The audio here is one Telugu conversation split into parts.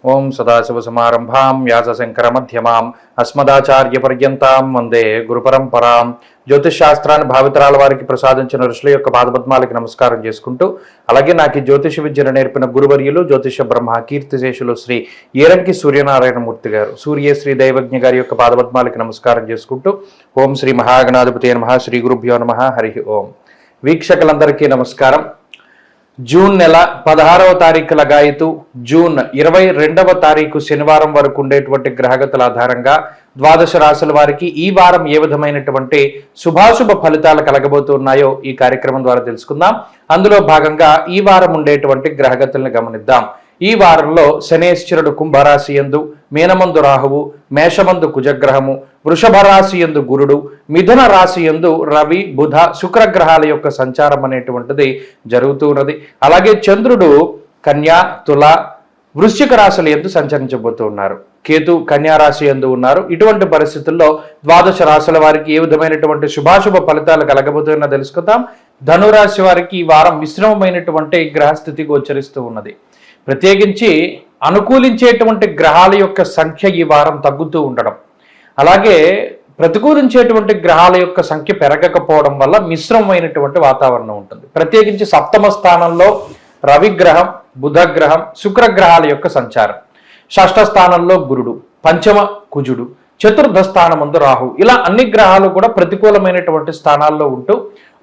ఓం సదాశివసమారంభాం వ్యాసశంకరమధ్యమాం అస్మదాచార్యపర్యంతాం వందే గురుపరంపరాం. జ్యోతిష్ శాస్త్రాన్ని భావితరాల వారికి ప్రసాదించిన ఋషుల యొక్క పాదపద్మాలకి నమస్కారం చేసుకుంటూ, అలాగే నాకు ఈ జ్యోతిష విద్యను నేర్పిన గురువర్యులు జ్యోతిష బ్రహ్మ కీర్తిశేషులు శ్రీ ఏరంకి సూర్యనారాయణమూర్తి గారు, సూర్యశ్రీ దైవజ్ఞ గారి యొక్క పాదపద్మాలకి నమస్కారం చేసుకుంటూ, ఓం శ్రీ మహాగణాధిపతి నమః, శ్రీ గురుభ్యో నమః, హరి ఓం. వీక్షకులందరికీ నమస్కారం. జూన్ నెల 16వ తారీఖు లగాయతు జూన్ 22వ తారీఖు శనివారం వరకు ఉండేటువంటి గ్రహగతుల ఆధారంగా ద్వాదశ రాశుల వారికి ఈ వారం ఏ విధమైనటువంటి శుభాశుభ ఫలితాలు కలగబోతున్నాయో ఈ కార్యక్రమం ద్వారా తెలుసుకుందాం. అందులో భాగంగా ఈ వారం ఉండేటువంటి గ్రహగతులను గమనిద్దాం. ఈ వారంలో శనేశ్వరుడు కుంభరాశి యందు, మీనమందు రాహువు, మేషమందు కుజగ్రహము, వృషభ రాశి యందు గురుడు, మిథున రాశి యందు రవి, బుధ, శుక్రగ్రహాల యొక్క సంచారం అనేటువంటిది జరుగుతున్నది. అలాగే చంద్రుడు కన్యా, తుల, వృశ్చిక రాశుల యందు సంచరించబోతూ ఉన్నారు. కేతు కన్యా రాశి యందు ఉన్నారు. ఇటువంటి పరిస్థితుల్లో ద్వాదశ రాశుల వారికి ఏ విధమైనటువంటి శుభాశుభ ఫలితాలు కలగబోతున్నా తెలుసుకుందాం. ధనురాశి వారికి ఈ వారం మిశ్రమమైనటువంటి గ్రహస్థితి గోచరిస్తూ ఉన్నది. ప్రత్యేకించి అనుకూలించేటువంటి గ్రహాల యొక్క సంఖ్య ఈ వారం తగ్గుతూ ఉండడం, అలాగే ప్రతికూలించేటువంటి గ్రహాల యొక్క సంఖ్య పెరగకపోవడం వల్ల మిశ్రమమైనటువంటి వాతావరణం ఉంటుంది. ప్రత్యేకించి సప్తమ స్థానంలో రవిగ్రహం, బుధగ్రహం, శుక్రగ్రహాల యొక్క సంచారం, షష్ఠ స్థానంలో గురుడు, పంచమ కుజుడు, చతుర్థ స్థానమందు రాహు, ఇలా అన్ని గ్రహాలు కూడా ప్రతికూలమైనటువంటి స్థానాల్లో ఉంటూ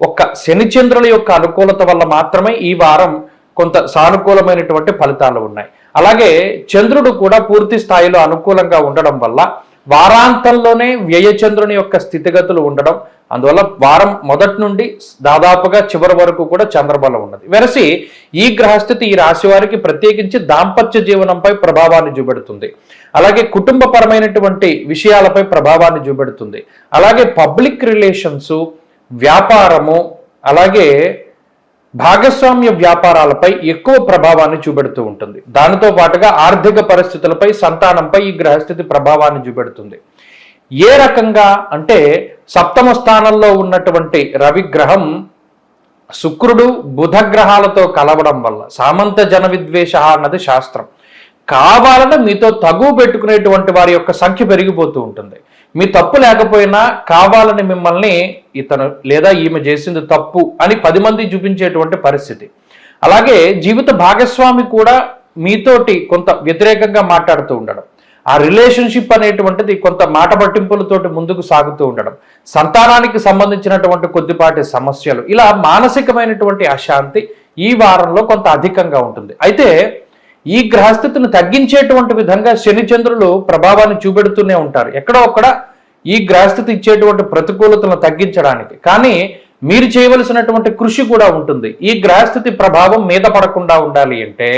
ఒక్క శనిచంద్రుల యొక్క అనుకూలత వల్ల మాత్రమే ఈ వారం కొంత సానుకూలమైనటువంటి ఫలితాలు ఉన్నాయి. అలాగే చంద్రుడు కూడా పూర్తి స్థాయిలో అనుకూలంగా ఉండడం వల్ల వారాంతంలోనే వ్యయచంద్రుని యొక్క స్థితిగతులు ఉండడం, అందువల్ల వారం మొదటి నుండి దాదాపుగా చివరి వరకు కూడా చంద్రబలం ఉన్నది. వెరసి ఈ గ్రహస్థితి ఈ రాశి వారికి ప్రత్యేకించి దాంపత్య జీవనంపై ప్రభావాన్ని చూపెడుతుంది. అలాగే కుటుంబపరమైనటువంటి విషయాలపై ప్రభావాన్ని చూపెడుతుంది. అలాగే పబ్లిక్ రిలేషన్స్, వ్యాపారము, అలాగే భాగస్వామ్య వ్యాపారాలపై ఎక్కువ ప్రభావాన్ని చూపెడుతూ ఉంటుంది. దానితో పాటుగా ఆర్థిక పరిస్థితులపై, సంతానంపై ఈ గ్రహస్థితి ప్రభావాన్ని చూపెడుతుంది. ఏ రకంగా అంటే సప్తమ స్థానంలో ఉన్నటువంటి రవిగ్రహం శుక్రుడు బుధగ్రహాలతో కలవడం వల్ల సామంత జన విద్వేష అన్నది శాస్త్రం. కావాలని మీతో తగువ పెట్టుకునేటువంటి వారి యొక్క సంఖ్య పెరిగిపోతూ ఉంటుంది. మీ తప్పు లేకపోయినా కావాలని మిమ్మల్ని ఇతను లేదా ఈమె చేసింది తప్పు అని 10 మంది చూపించేటువంటి పరిస్థితి. అలాగే జీవిత భాగస్వామి కూడా మీతోటి కొంత వ్యతిరేకంగా మాట్లాడుతూ ఉండడం, ఆ రిలేషన్షిప్ అనేటువంటిది కొంత మాట పట్టింపులతోటి ముందుకు సాగుతూ ఉండడం, సంతానానికి సంబంధించినటువంటి కొద్దిపాటి సమస్యలు, ఇలా మానసికమైనటువంటి అశాంతి ఈ వారంలో కొంత అధికంగా ఉంటుంది. అయితే ఈ గ్రహస్థితిని తగ్గించేటువంటి విధంగా శనిచంద్రులు ప్రభావాన్ని చూపెడుతూనే ఉంటారు ఎక్కడో ఒక్కడ ఈ గ్రహస్థితి ఇచ్చేటువంటి ప్రతికూలతలను తగ్గించడానికి. కానీ మీరు చేయవలసినటువంటి కృషి కూడా ఉంటుంది. ఈ గ్రహస్థితి ప్రభావం మీద పడకుండా ఉండాలి అంటే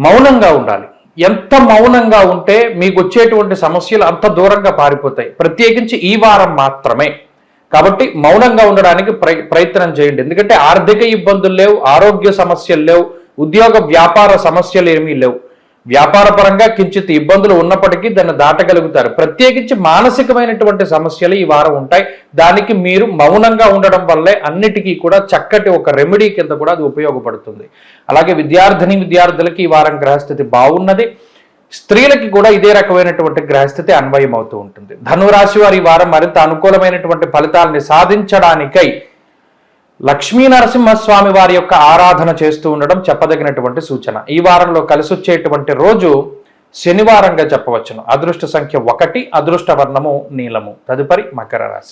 మౌనంగా ఉండాలి. ఎంత మౌనంగా ఉంటే మీకు వచ్చేటువంటి సమస్యలు అంత దూరంగా పారిపోతాయి, ప్రత్యేకించి ఈ వారం మాత్రమే. కాబట్టి మౌనంగా ఉండడానికి ప్రయత్నం చేయండి. ఎందుకంటే ఆర్థిక ఇబ్బందులు లేవు, ఆరోగ్య సమస్యలు లేవు, ఉద్యోగ వ్యాపార సమస్యలు ఏమీ లేవు. వ్యాపార పరంగా కించిత్ ఇబ్బందులు ఉన్నప్పటికీ దాన్ని దాటగలుగుతారు. ప్రత్యేకించి మానసికమైనటువంటి సమస్యలు ఈ వారం ఉంటాయి. దానికి మీరు మౌనంగా ఉండడం వల్లే అన్నిటికీ కూడా చక్కటి ఒక రెమెడీ కింద కూడా అది ఉపయోగపడుతుంది. అలాగే విద్యార్థులకి ఈ వారం గ్రహస్థితి బాగున్నది. స్త్రీలకి కూడా ఇదే రకమైనటువంటి గ్రహస్థితి అన్వయం అవుతూ ఉంటుంది. ధనురాశి వారి ఈ వారం మరింత అనుకూలమైనటువంటి ఫలితాలని సాధించడానికై లక్ష్మీ నరసింహస్వామి వారి యొక్క ఆరాధన చేస్తూ ఉండడం చెప్పదగినటువంటి సూచన. ఈ వారంలో కలిసి వచ్చేటువంటి రోజు శనివారంగా చెప్పవచ్చును. అదృష్ట సంఖ్య 1, అదృష్ట వర్ణము నీలము. తదుపరి మకర రాశి.